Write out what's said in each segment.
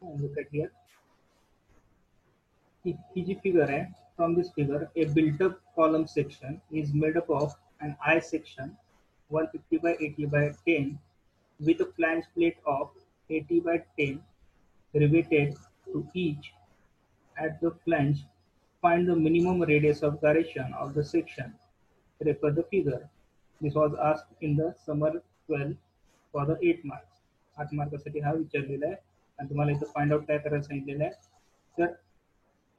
Look at here. ही G figure है, from this figure, a built-up column section is made up of an I section 150 by 80 by 10 with a flange plate of 80 by 10 riveted to each. At the flange, find the minimum radius of gyration of the section. Refer the figure. This was asked in the summer 12 for the 8 marks. 8 मार्कासाठी हा विचारलेला आहे आणि तुम्हाला इथं find out काय करायला सांगितलेलं आहे. तर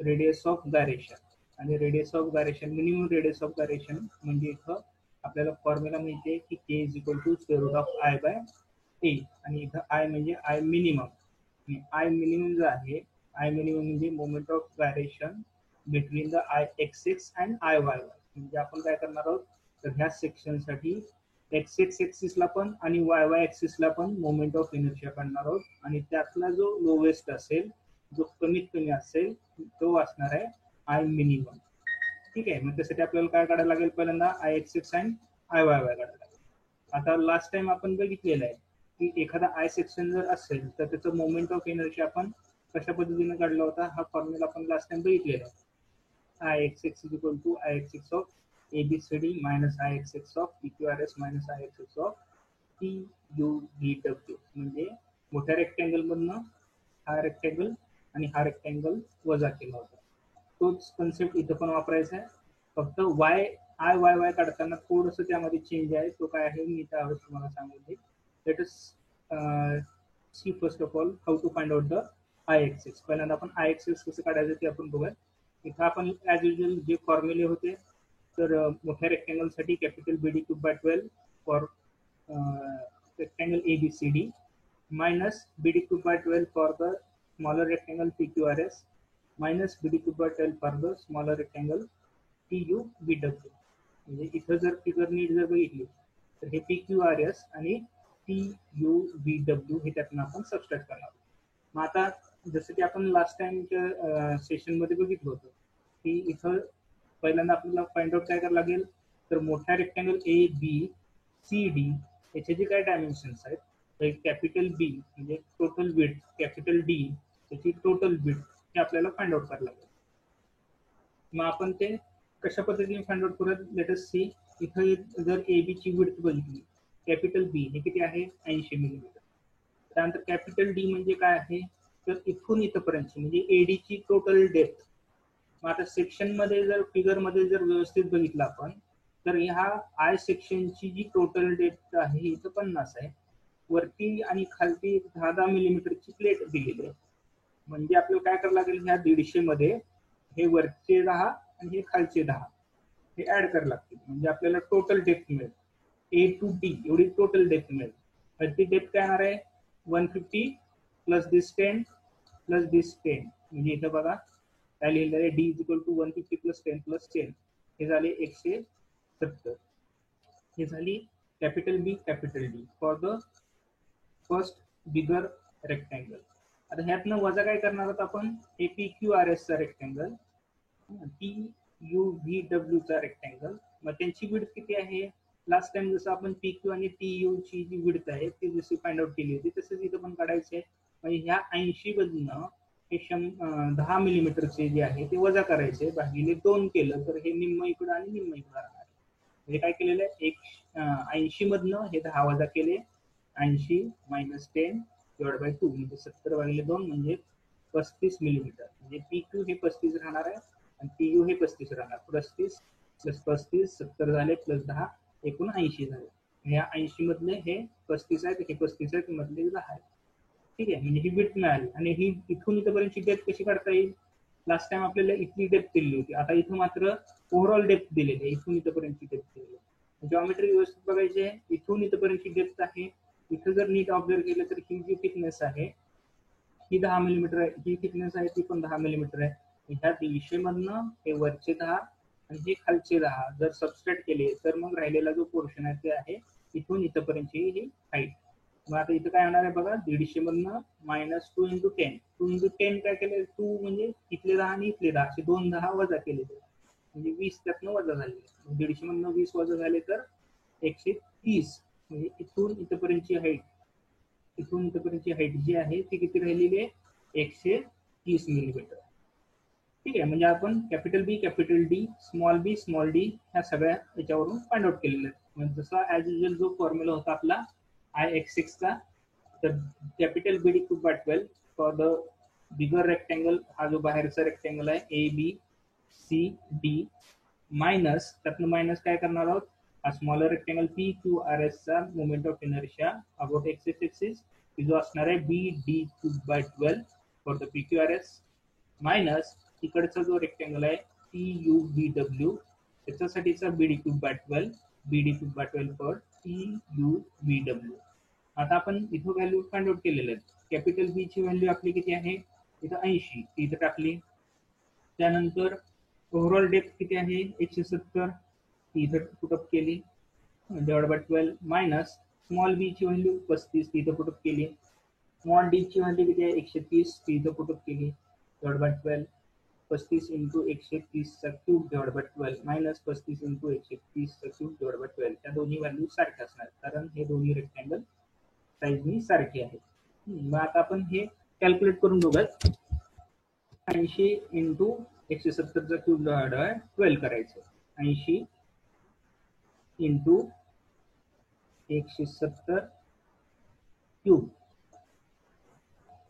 रेडियस ऑफ गायरेशन आणि radius of gyration, minimum radius of gyration म्हणजे इथं आपल्याला फॉर्म्युला माहिती की k is equal to square root of I by a आणि इथं I म्हणजे I मिनिमम आणि I मिनिमम जो आहे, I मिनिमम म्हणजे moment of gyration between the I axis and I Y Y. म्हणजे आपण काय करणार आहोत, तर ह्या सेक्शनसाठी एक्स एक्स एक्सिसला पण आणि वाय वाय एक्सिसला पण मोमेंट ऑफ इनर्शिया काढणार आहोत आणि त्यातला जो लोवेस्ट असेल, जो कमीत कमी असेल, तो असणार आहे आय मिनिमम. ठीक आहे, मग त्यासाठी आपल्याला काय काढायला लागेल, पहिल्यांदा I axis and I Y Y काढायला लागेल. आता लास्ट टाइम आपण बघितलेलं आहे की एखादा आय सेक्शन जर असेल तर त्याचं मोमेंट ऑफ इनर्शिया आपण कशा पद्धतीने काढला होता, हा फॉर्म्युला आपण लास्ट टाइम बघितलेला आहे. I axis is equal to I axis of ABCD minus IXX of PQRS minus IXX of TUVW. म्हणजे मोठ्या रेक्टँगल मधनं हा रेक्टँगल आणि हा रेक्टँगल वजा केला होता. तोच कन्सेप्ट इथं पण वापरायचा आहे, फक्त आय वाय वाय काढताना थोडंसं त्यामध्ये चेंज आहे. तो काय आहे मी त्यावेळेस तुम्हाला सांगून देईन. Let us see first of all how to find out the I axis. पहिल्यांदा आपण आय एक्सिस कसं काढायचं ते आपण बघूया. इथं आपण ॲज युजल जे फॉर्म्युले होते, तर मोठ्या रेक्टँगल साठी capital BD cube by 12 for rectangle ABCD minus BD cube by 12 for the smaller rectangle PQRS minus BD cube by 12 for the smaller rectangle TUVW. म्हणजे इथं जर फिगर नीट जर बघितली तर हे PQRS आणि TUVW हे त्यातून आपण सबस्ट्रॅक्ट करणार. मग आता जसं की आपण लास्ट टाइमच्या सेशन मध्ये बघितलं होतं की इथं पहिल्यांदा आपल्याला फाइंड आउट काय करावं लागेल, तर मोठ्या रेक्टँगल ABCD याचे जे काय डायमेन्शन्स आहेत, तर कॅपिटल B म्हणजे टोटल विड्थ, कॅपिटल D त्याची टोटल विड्थ हे आपल्याला फाइंड आउट करावं लागेल. मग आपण ते कशा पद्धतीने फाइंड आउट करूयात, लेट अस सी. इथं जर AB ची विड्थ बघितली, कॅपिटल B हे किती आहे 80 मिलीमीटर. त्यानंतर कॅपिटल D म्हणजे काय आहे, तर इथून इथपर्यंत म्हणजे AD ची टोटल डेप्थ. मग आता सेक्शन मध्ये जर फिगर मध्ये जर व्यवस्थित बघितलं आपण, तर ह्या आय सेक्शनची जी टोटल डेप्थ आहे इथं 50 आहे. वरती आणि खालती 10-10 मिलीमीटरची प्लेट दिलेली आहे. म्हणजे आपल्याला काय करावं लागेल, ह्या 150 मध्ये हे वरचे 10 आणि हे खालचे 10 हे ऍड करावं लागतील. म्हणजे आपल्याला टोटल डेप्थ मिळेल, A to D एवढी टोटल डेप्थ मिळेल. तर ती डेप्थ काय येणार आहे 150 प्लस दिस 10 प्लस दिस 10. म्हणजे इथं बघा काय लिहिलेलं आहे, D is equal to 150 plus 10 plus 10 हे झाले 170. हे झाली capital B capital D for the first bigger rectangle. आता ह्यातनं वजा काय करणार आहोत आपण, हे PQRS चा रेक्टँगल, TUVW चा रेक्टँगल. मग त्यांची विड्थ किती आहे, लास्ट टाइम जसं आपण PQ आणि TU ची जी विड्थ आहे ती जशी फाइंड आउट केली होती तसंच इथं पण काढायचं आहे. म्हणजे ह्या 80 मधनं हे 10 मिलीमीटरचे जे आहे ते वजा करायचे, भागिले 2 केलं तर हे निम्म इकडं आणि निम्म इकडं राहणार. म्हणजे काय केलेलं आहे, 80 मधनं हे 10 वजा केले, 80 मायनस 10 डिवाइड बाय 2 म्हणजे 70 भागिले 2 म्हणजे 35 मिलीमीटर. म्हणजे PQ हे 35 राहणार आहे आणि TU हे 35 राहणार. 35 प्लस 35 70 झाले प्लस 10 एकूण 80 झाले. ह्या 80 मधले हे 35 आहेत, हे 35 आहेत, मधले 10 आहेत. ठीक आहे, म्हणजे ही विड्थ मिळाली. आणि ही इथून इथपर्यंतची डेप्थ कशी काढता येईल, लास्ट टाइम आपल्याला इथली डेप्थ दिली होती, आता इथं मात्र ओव्हरऑल डेप्थ दिलेली आहे, इथून इथपर्यंतची डेप्थ दिलेली आहे. जॉमेट्री व्यवस्थित बघायची आहे, इथून इथपर्यंतची डेप्थ आहे. इथं जर नीट ऑब्झर्व केलं तर ही जी थिकनेस आहे ही 10 मिलीमीटर आहे, ही थिकनेस आहे ती पण 10 मिलीमीटर आहे. ह्या 150 मधनं हे वरचे 10 आणि हे खालचे 10 जर सबस्ट्रॅक्ट केले तर मग राहिलेला जो पोर्शन आहे ते आहे इथून इथपर्यंतची ही हाईट. मग आता इथं काय होणार आहे बघा, 150 मधनं मायनस 2 इंटू 10. 2 इंटू 10 काय केले, 2 म्हणजे इथले 10 आणि इथले 10 असे 2 10 वजा केले, म्हणजे 20 त्यातनं वजा झाले. 150 मधनं 20 वजा झाले तर 130. म्हणजे इथून इथपर्यंतची हाईट, इथून इथपर्यंतची हाईट जी आहे ती किती राहिलेली आहे 130 मिलीमीटर. ठीक आहे, म्हणजे आपण कॅपिटल बी, कॅपिटल डी, स्मॉल डी ह्या सगळ्या याच्यावरून फाइंड आउट केलेल्या आहेत. म्हणजे जसा ऍज युजल जो फॉर्म्युला होता आपला IX6 चा, तर capital B D cube by 12 for the bigger rectangle, हा जो बाहेरचा रेक्टेंगल आहे A B C D, minus त्यातनं मायनस काय करणार आहोत, हा smaller rectangle P Q R S चा moment of inertia about axis जो असणार आहे B D cube by 12 for the P Q R S, minus इकडचा जो रेक्टेंगल आहे टी यू बी डब्ल्यू त्याच्यासाठीचा B D cube by 12, B D cube by 12 for T U B W. आता आपण इथं व्हॅल्यू फाइंड आउट केलेले आहेत. Capital बी ची व्हॅल्यू आपली किती आहे, इथं 80 इथं टाकली. त्यानंतर ओव्हरऑल डेप्थ किती आहे 170 इथं पुटअप केली डिवाइड बाय 12, मायनस स्मॉल बी ची व्हॅल्यू 35 इथं पुटअप केली. स्मॉल डी ची व्हॅल्यू किती आहे 130 इथं पुटअप केली डिवाइड बाय 12. 35 इंटू 130 चा cube divide by 12 minus 35 into 130 चा क्यूब डिवाइड बाय 12. त्या दोन्ही व्हॅल्यू सारख्या असणार कारण हे दोन्ही रेक्टेंगल साईजनी सारखी आहे. मग आता आपण हे कॅल्क्युलेट करून बघूयात. 80 इंटू 170 चा क्यूब डिवाइड बाय 12 करायचं. 80 into 170 cube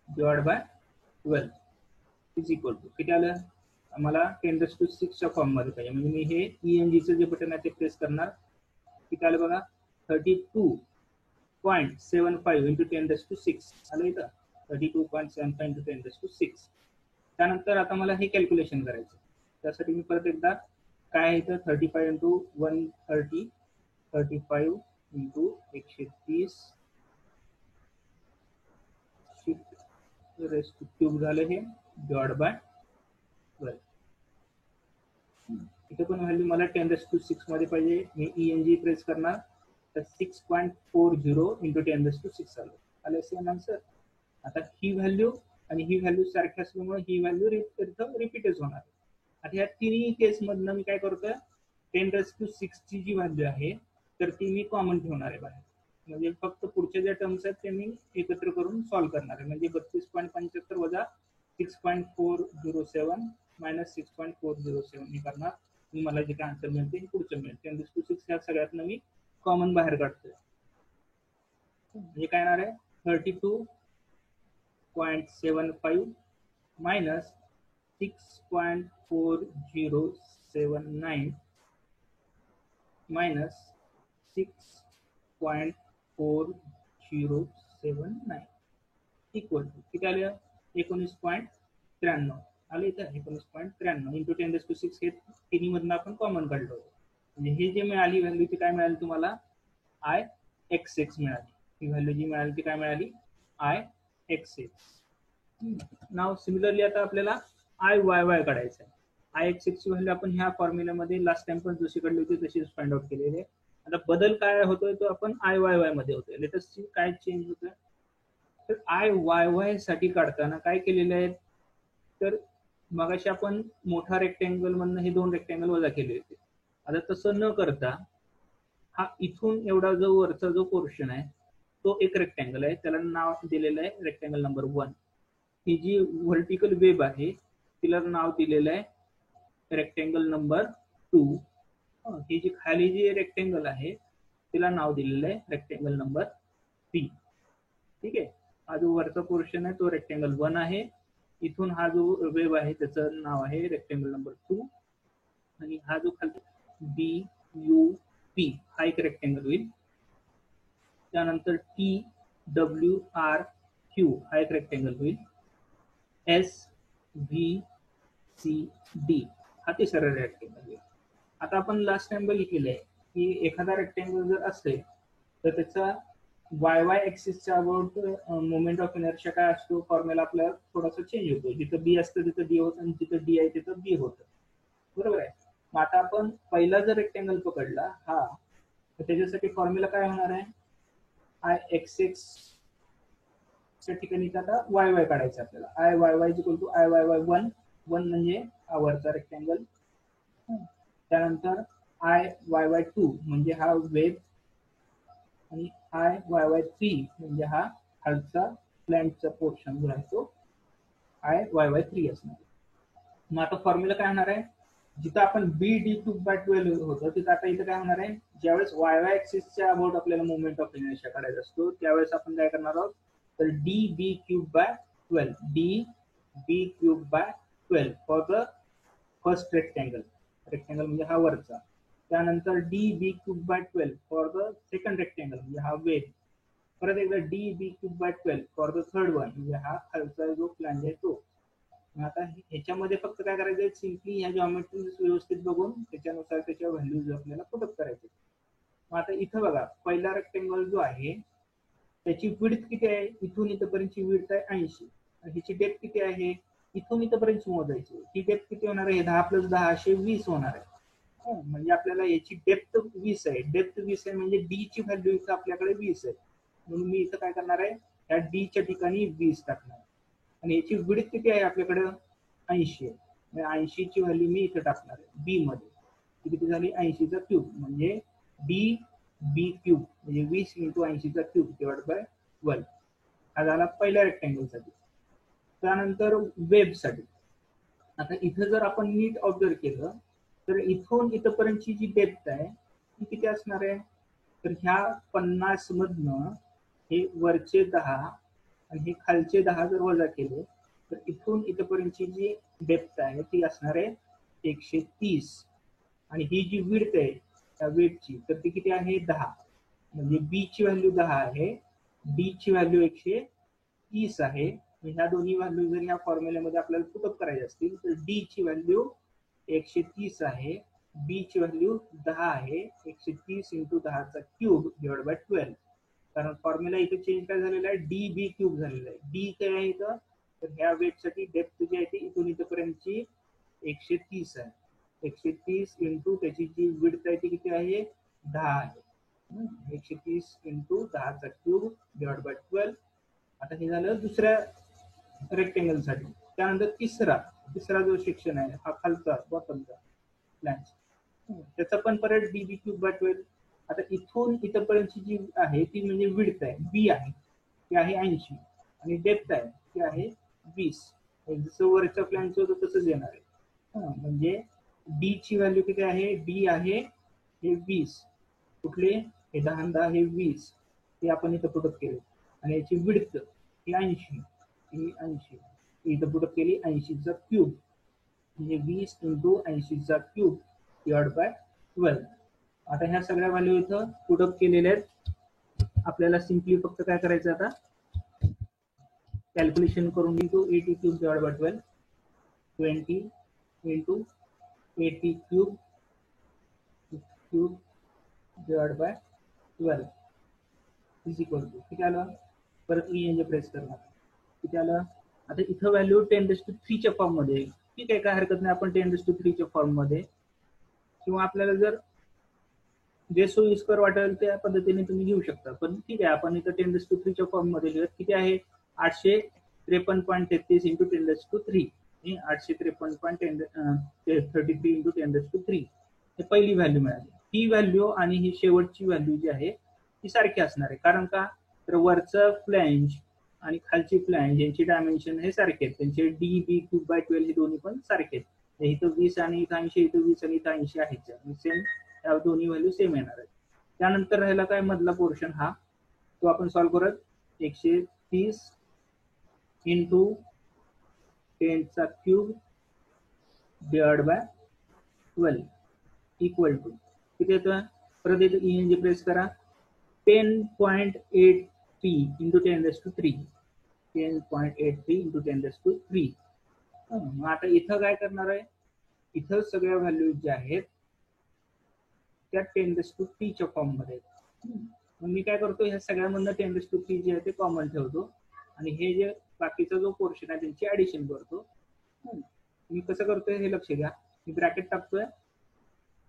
divide by 12 is equal to किती आलं, आम्हाला 10⁶ च्या फॉर्म मध्ये पाहिजे. म्हणजे मी हे ENG चं जे बटन आहे ते प्रेस करणार. किती आलं बघा 32.75 इंटू 10⁶ आलं इथं 32.75 इंटू 10⁶. त्यानंतर आता मला हे कॅल्क्युलेशन करायचं. त्यासाठी मी परत एकदा काय आहे इथं 35 इंटू 130, 35 इंटू 130 रेस्ट क्यूब झालं हे डिवाइड बाय 12. इथे पण व्हॅल्यू मला 10⁶ मध्ये पाहिजे. मी ENG प्रेस करणार तर 6.40 इंटू 10⁶ आलं सेम आन्सर. आता ही व्हॅल्यू आणि ही व्हॅल्यू सारखी असल्यामुळे ही व्हॅल्यू रिपीटच होणार. आता या तिन्ही केस मधनं मी काय करतोय 10⁶ ची जी व्हॅल्यू आहे तर ती मी कॉमन ठेवणार आहे बाहेर. म्हणजे फक्त पुढच्या ज्या टर्म्स आहेत ते मी एकत्र करून सॉल्व्ह करणार आहे. म्हणजे 32.75 वजा 6.407 मायनस 6.407 मी करणार. मला जे काय आन्सर मिळते हे पुढचं मिळेल. 10⁶ ह्या सगळ्यातनं मी कॉमन बाहेर काढतोय. म्हणजे काय येणार आहे 32.75 मायनस 6.4079 मायनस 6.4079 इक्वल टू किती आलं 19.93 आलं इथं 19.93 इंटू 10⁶ हे तिन्ही मधनं आपण कॉमन काढलं होतं. म्हणजे हे जे मिळाली व्हॅल्यू ती काय मिळाली तुम्हाला IX6 मिळाली. ही व्हॅल्यू जी मिळाली ती काय मिळाली IX6. नाव सिमिलरली आता आपल्याला IYY काढायचं आहे. IX6 ची व्हॅल्यू आपण ह्या फॉर्म्युल्यामध्ये लास्ट टाइम पण जशी काढली होती तशीच फाइंड आउट केलेली आहे. आता बदल काय होतोय तो आपण IYY मध्ये होतोय. लेटेस्ट काय चेंज होतोय तर IYY साठी काढताना काय केलेलं आहे तर मगाशी आपण मोठा रेक्टेंगल मधनं हे दोन रेक्टेंगल वजा केले होते. आता तसं न करता हा इथून एवढा जो वरचा जो पोर्शन आहे तो एक रेक्टेंगल आहे, त्याला नाव दिलेलं आहे रेक्टेंगल नंबर 1. ही जी व्हर्टिकल वेब आहे तिला नाव दिलेलं आहे रेक्टेंगल नंबर 2. ही जी खाली जी रेक्टेंगल आहे तिला नाव दिलेलं आहे रेक्टेंगल नंबर 3. ठीक आहे, हा जो वरचा पोर्शन आहे तो रेक्टेंगल 1 आहे. इथून हा जो वेब आहे त्याचं नाव आहे रेक्टेंगल नंबर 2 आणि हा जो खाली BUP हा एक रेक्टेंगल होईल. त्यानंतर TWRQ हा एक रेक्टेंगल होईल. SVCD हा तिसरा रेक्टेंगल होईल. आता आपण लास्ट टाइम बघितलेलं आहे की एखादा रेक्टेंगल जर असेल तर त्याचा YY ऍक्सिसच्या अबाउट मोमेंट ऑफ इनर्शिया काय असतो फॉर्म्युला आपल्याला थोडासा चेंज होतो. जिथं B असतं तिथं D होतं आणि जिथं D आहे तिथं B होतं. बरोबर आहे. मग आता आपण पहिला जर रेक्टेंगल पकडला हा तर त्याच्यासाठी फॉर्म्युला काय होणार आहे IX6 च्या ठिकाणी आता YY काढायचं आपल्याला. IYY is equal to IYY1 म्हणजे हा वरचा रेक्टेंगल. त्यानंतर IYY2 म्हणजे हा वेब आणि IYY3 म्हणजे हा खालचा प्लॅनचा पोर्शन जो आहे तो. आय वाय वाय 3 असणार. मग आता फॉर्म्युला काय होणार आहे, जिथं आपण बी डी क्यूब बाय 12 होतं तिथं आता इथं काय होणार आहे, ज्यावेळेस वाय वाय ऍक्सिसच्या अबाउट आपल्याला मुवमेंट ऑफ इनर्शिया काढायचा असतो त्यावेळेस आपण काय करणार आहोत, तर D B cube by 12, D B cube by 12 for the first rectangle, rectangle म्हणजे हा वरचा. त्यानंतर D B cube by 12 for the second rectangle म्हणजे हा वेब. परत एकदा D B cube by 12 for the third one म्हणजे हा खालचा जो फ्लॅंज आहे तो. आता ह्याच्यामध्ये फक्त काय करायचं, सिम्पली ह्या जॉमेट्री व्यवस्थित बघून त्याच्यानुसार त्याच्या व्हॅल्यूज आपल्याला पुटअप करायचे. मग आता इथं बघा, पहिला रेक्टँगल जो आहे त्याची विड्थ किती आहे, इथून इथपर्यंतची विड्थ आहे 80, आणि ह्याची डेप्थ किती आहे, इथून इथपर्यंत मोजायची. ही डेप्थ किती होणार आहे, 10 + 10 असे 20 होणार आहे. म्हणजे आपल्याला याची डेप्थ 20 आहे, डेप्थ 20 आहे म्हणजे डी ची व्हॅल्यू इथं आपल्याकडे 20 आहे. म्हणून मी इथं काय करणार आहे, या डी च्या ठिकाणी 20 टाकणार. आणि याची विड्थ किती आहे आपल्याकडे 80 आहे, 80 ची व्हॅल्यू मी इथे टाकणार आहे बी मध्ये. ती किती झाली, 80 चा क्यूब म्हणजे डी बी क्यूब म्हणजे 20 × 80 चा क्यूब डिवाइड बाय 12. हा झाला पहिल्या रेक्टँगल साठी. त्यानंतर वेब साठी. आता इथं जर आपण नीट ऑब्झर्व केलं तर इथून इथपर्यंतची जी डेप्थ आहे ती किती असणार आहे, तर ह्या 50 मधनं हे वरचे 10 आणि हे खालचे 10 जर वजा केले तर इथून इथपर्यंतची जी डेप्थ आहे ती असणार आहे 130. आणि ही जी विड्थ आहे त्या वेबची तर ती किती आहे 10, म्हणजे बी ची व्हॅल्यू 10 आहे, डी ची व्हॅल्यू 130 आहे. ह्या दोन्ही व्हॅल्यू जर ह्या फॉर्म्युल्यामध्ये आपल्याला पुटअप करायचे असतील तर डी ची व्हॅल्यू 130 आहे, बी ची व्हॅल्यू 10 आहे, 130 × 10 चा क्यूब डिवाइड बाय 12. कारण फॉर्म्युला इथे चेंज काय झालेला आहे, डी बी क्यूब झालेला आहे. डी काय आहे इथं, तर ह्या वेबसाठी डेप्थ जी आहे ती इथून इथपर्यंतची 130 आहे. 130 × त्याची जी विड्थ आहे ती किती आहे 10 आहे. 130 × 10 चा क्यूब डिवाइड बाय 12. आता हे झालं दुसऱ्या रेक्टेंगल साठी. त्यानंतर तिसरा जो सेक्शन आहे हा खालचा बॉटमचा फ्लॅंज, त्याचा पण परत डी बी क्यूब बाय 12. आता इथून इथपर्यंतची जी आहे ती म्हणजे विड्थ आहे बी आहे ती आहे 80 आणि डेप्थ आहे ती आहे 20. जसं वरच्या फ्लॅंजचं होतं तसंच येणार आहे. म्हणजे डी ची व्हॅल्यू किती आहे, डी आहे हे 20, कुठले हे 10 10 हे 20 ते आपण इथं पुटअप केले. आणि याची विड्थ ही 80, ही 80 इथं पुटअप केली 80 चा क्यूब म्हणजे 20 × 80 चा क्यूब डिवाइड बाय 12. आता ह्या सगळ्या व्हॅल्यू इथं पुटअप केलेल्या आहेत. आपल्याला सिम्पली फक्त काय करायचं, आता कॅल्क्युलेशन करून घेतो. 80 cube divide by 12, 20 × 80 cube divide by 12 is equal to किती आलं, परत म्हणजे प्रेस करणार किती आलं. आता इथं व्हॅल्यू 10⁻³ च्या फॉर्म मध्ये. ठीक आहे, काय हरकत नाही, आपण 10⁻³ च्या फॉर्म मध्ये किंवा आपल्याला जर जे सोयीस्कर वाटेल त्या पद्धतीने तुम्ही घेऊ शकता. पण ठीक आहे, आपण इथं 10⁻³ च्या फॉर्म मध्ये लिहूयात. किती आहे 853.33 × 10⁻³ 853.33 × 10⁻³ हे पहिली व्हॅल्यू मिळाली. ही व्हॅल्यू आणि ही शेवटची व्हॅल्यू जी आहे ती सारखी असणार आहे. कारण का, तर वरचं फ्लॅंज आणि खालची फ्लॅंज यांची डायमेन्शन हे सारखे आहेत, त्यांचे डी बी क्यूब बाय 12 हे दोन्ही पण सारखे आहेत. इथं 20 आणि इथं 80, इथं 20 आणि इथं 80 आहेत, सेम, त्या दोन्ही व्हॅल्यू सेम येणार आहेत. त्यानंतर राहिला काय मधला पोर्शन हा, तो आपण सॉल्व्ह करत 130 × 10⁻³ डिवाइड बाय 12 इक्वल टू किती येतं, परत येतं म्हणजे प्रेस करा 10.83 × 10⁻³, 10.83 × 10⁻³. मग आता इथं काय करणार आहे, इथं सगळ्या व्हॅल्यू ज्या आहेत त्या 10⁻³ च्या फॉर्म मध्ये. मग मी काय करतो, ह्या सगळ्यामधनं 10⁻³ जे आहे ते कॉमन ठेवतो आणि हे जे बाकीचा जो पोर्शन आहे त्यांची ऍडिशन करतो. मी कसं करतोय हे लक्ष घ्या, मी ब्रॅकेट टाकतोय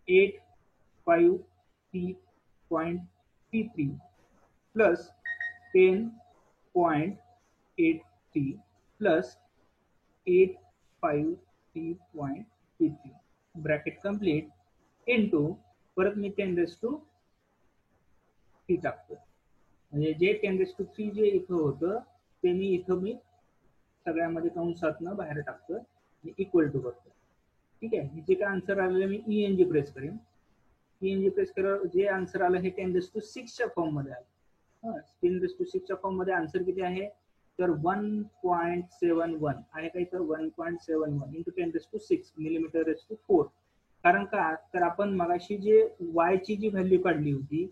853.33 plus 10.83 plus 853.33 bracket complete into परत मी 10⁻³ टाकतो. म्हणजे जे 10⁻³ जे इथं होतं ते मी इथं मी सगळ्यामध्ये कंसातनं बाहेर टाकतो आणि इक्वल टू करतो. ठीक आहे, जे काय आन्सर आलेलं मी ENG प्रेस करेन. ENG प्रेस केल्यावर जे आन्सर आलं हे 10⁶ फॉर्म मध्ये आलं. 10⁶ फॉर्म मध्ये आन्सर किती आहे तर 1.71 आहे काही तर 1.71 इंटू 10⁶ mm²4. कारण का तर आपण मगाशी जे y ची जी व्हॅल्यू काढली होती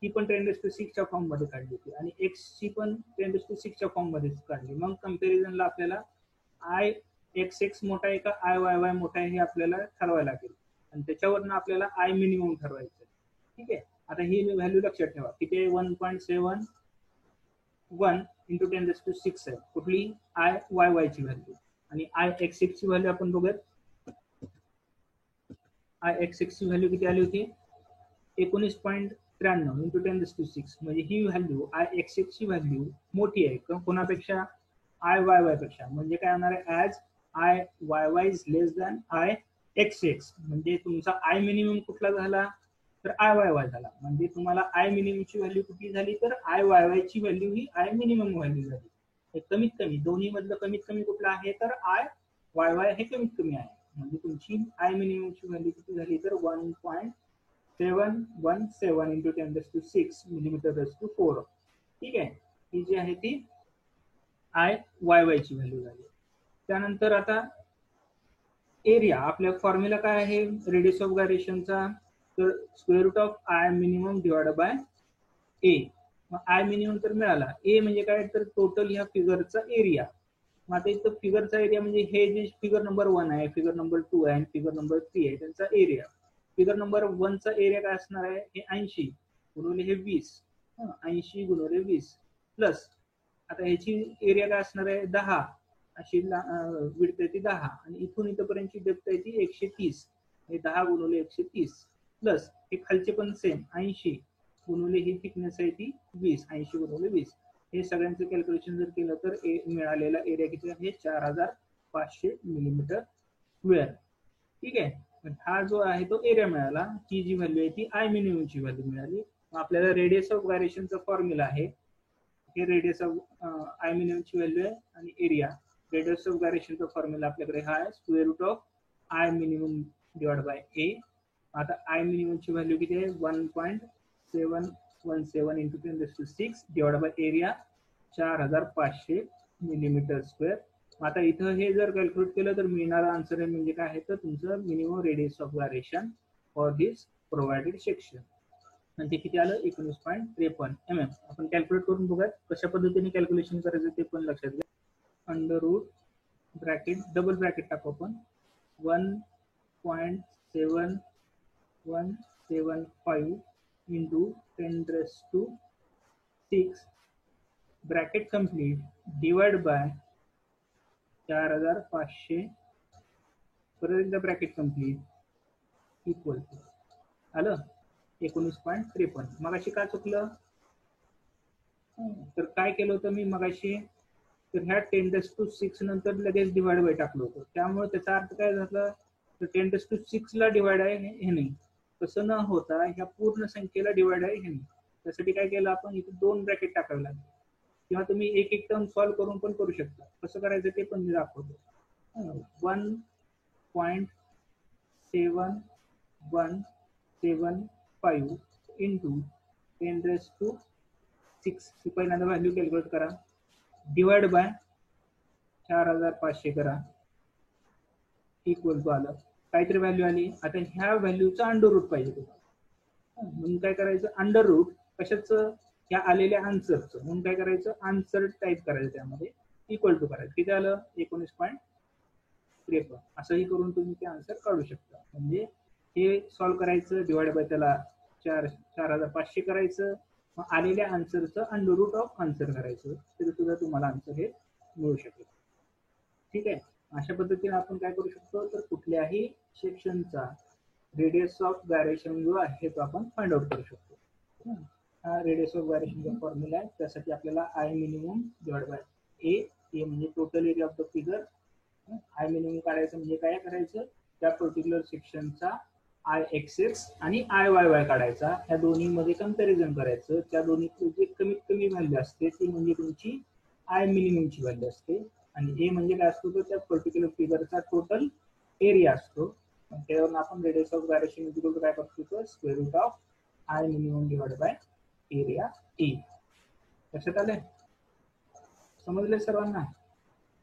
ती पण 10⁶ फॉर्म मध्ये काढली होती आणि x ची पण 10⁶ फॉर्म मध्ये काढली. मग कंपॅरिझनला आपल्याला x मोठा आहे का y मोठा आहे हे आपल्याला ठरवायला लागेल आणि त्याच्यावरनं आपल्याला I मिनिमम ठरवायचं. ठीक आहे, आता ही व्हॅल्यू लक्षात ठेवा किती आहे 1.71 इंटू 10⁶ आहे. कुठली y ची व्हॅल्यू आणि x ची व्हॅल्यू आपण बघूयात. x ची व्हॅल्यू किती आली होती 19.93 इंटू 10⁶. म्हणजे ही व्हॅल्यू x ची व्हॅल्यू मोठी आहे कोणापेक्षा y पेक्षा. म्हणजे काय होणार आहे as y is less than x. म्हणजे तुमचा I मिनिमम कुठला झाला तर y झाला. म्हणजे तुम्हाला I मिनिमम ची व्हॅल्यू कुठली झाली तर y ची value he I minimum value झाली. कमीत कमी दोन्ही मधलं कमीत कमी कुठलं आहे तर y हे कमीत कमी आहे. म्हणजे तुमची I मिनिमम ची व्हॅल्यू किती झाली तर 1.717 इंटू 10⁶ mm²4. ठीक आहे, ही जी आहे ती y ची व्हॅल्यू झाली. त्यानंतर आता एरिया आपल्या फॉर्म्युला काय आहे रेडियस ऑफ गायरेशनचा तर square root of I minimum divided by A. मग I मिनिमम तर मिळाला. A म्हणजे काय तर टोटल ह्या फिगरचा एरिया. मग आता इथं फिगरचा एरिया म्हणजे हे जे फिगर नंबर 1 आहे, फिगर नंबर 2 आहे आणि फिगर नंबर 3 आहे त्यांचा एरिया. फिगर नंबर 1 चा एरिया काय असणार आहे हे 80 गुणिले हे 20. 80 गुणिले 20 प्लस आता ह्याची एरिया काय असणार आहे 10 अशी विड्थ आहे ती 10 आणि इथून इथपर्यंतची डेप्थ आहे ती 130. हे 10 गुणिले 130 प्लस हे खालचे पण सेम 80 गुणिले ही थिकनेस आहे ती 20. 80 गुणिले 20 हे सगळ्यांचं कॅल्क्युलेशन जर केलं तर मिळालेला एरिया किती आहे 4500 mm². ठीक आहे, हा जो आहे तो एरिया मिळाला. ही जी व्हॅल्यू आहे ती I मिनिमम ची व्हॅल्यू मिळाली. आपल्याला रेडियस ऑफ गायरेशनचा फॉर्म्युला आहे हे रेडियस ऑफ I मिनिमम ची व्हॅल्यू आहे आणि एरिया. रेडियस ऑफ गायरेशनचा फॉर्म्युला आपल्याकडे हा आहे square root of I minimum divide by A. आता I मिनिमम ची व्हॅल्यू किती आहे 1.717 into 10⁶ divide by area 4500 mm². आता इथं हे जर कॅल्क्युलेट केलं तर मिळणारा आन्सर म्हणजे काय आहे तर तुमचं minimum radius of gyration for this provided section म्हणजे किती आलं 19.53 mm. आपण कॅल्क्युलेट करून बघूयात कशा पद्धतीने कॅल्क्युलेशन करायचं ते पण लक्षात घ्या. Under root bracket double bracket टाकू आपण 1.7175 into 10⁶ bracket complete divide by 4500 परत एकदा ब्रॅकेट कंप्लीट इक्वल टू आलं 19.53. मगाशी काय चुकलं तर काय केलं होतं मी मगाशी तर ह्या 10⁶ नंतर लगेच डिवाइड बाय टाकलं होतं. त्यामुळे त्याचा अर्थ काय झाला तर 10⁶ ला डिवाइड आहे हे नाही. तसं न होता ह्या पूर्ण संख्येला डिवाइड आहे हे नाही. त्यासाठी काय केलं आपण इथे 2 ब्रॅकेट टाकावे लागले किंवा तुम्ही एक एक टर्म सॉल्व्ह करून पण करू शकता. कसं करायचं ते पण मी दाखवतो. 1.7175 इंटू 10⁶ ही पहिल्यांदा व्हॅल्यू कॅल्क्युलेट करा डिवाइड बाय 4500 करा इक्वल टू आलं काहीतरी व्हॅल्यू आली. आता ह्या व्हॅल्यूचा अंडर रूट पाहिजे तुम्हाला. म्हणून काय करायचं अंडर रूट कशाचं ह्या आलेल्या आन्सरचं. म्हणून काय करायचं आन्सर टाईप करायचं त्यामध्ये इक्वल टू करायचं. किती आलं 19.53. असंही करून तुम्ही ते आन्सर काढू शकता. म्हणजे हे सॉल्व्ह करायचं डिवाइड बाय त्याला 4500 करायचं मग आलेल्या आन्सरचं अंडर रूट ऑफ आन्सर करायचं तरी सुद्धा तुम्हाला आन्सर हे मिळू शकेल. ठीक आहे, अशा पद्धतीने आपण काय करू शकतो तर कुठल्याही सेक्शनचा रेडियस ऑफ गायरेशन जो आहे तो आपण फाइंड आउट करू शकतो. हा रेडियस ऑफ गायरेशनचा फॉर्म्युला आहे. त्यासाठी आपल्याला I minimum divide by A म्हणजे total area of the figure. I minimum काढायचं म्हणजे काय करायचं त्या पर्टिक्युलर सेक्शनचा IXX आणि IYY काढायचा. ह्या दोन्ही मध्ये कंपॅरिझन करायचं. त्या दोन्ही जे कमीत कमी व्हॅल्यू असते ती म्हणजे तुमची I मिनिमम ची व्हॅल्यू असते आणि ए म्हणजे काय असतो, तो त्या पर्टिक्युलर फिगरचा टोटल एरिया असतो. त्यावरून आपण radius of gyration is equal to काय करतो, तो square root of I minimum divide by area A. लक्षात आले? समजले सर्वांना?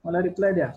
मला रिप्लाय द्या.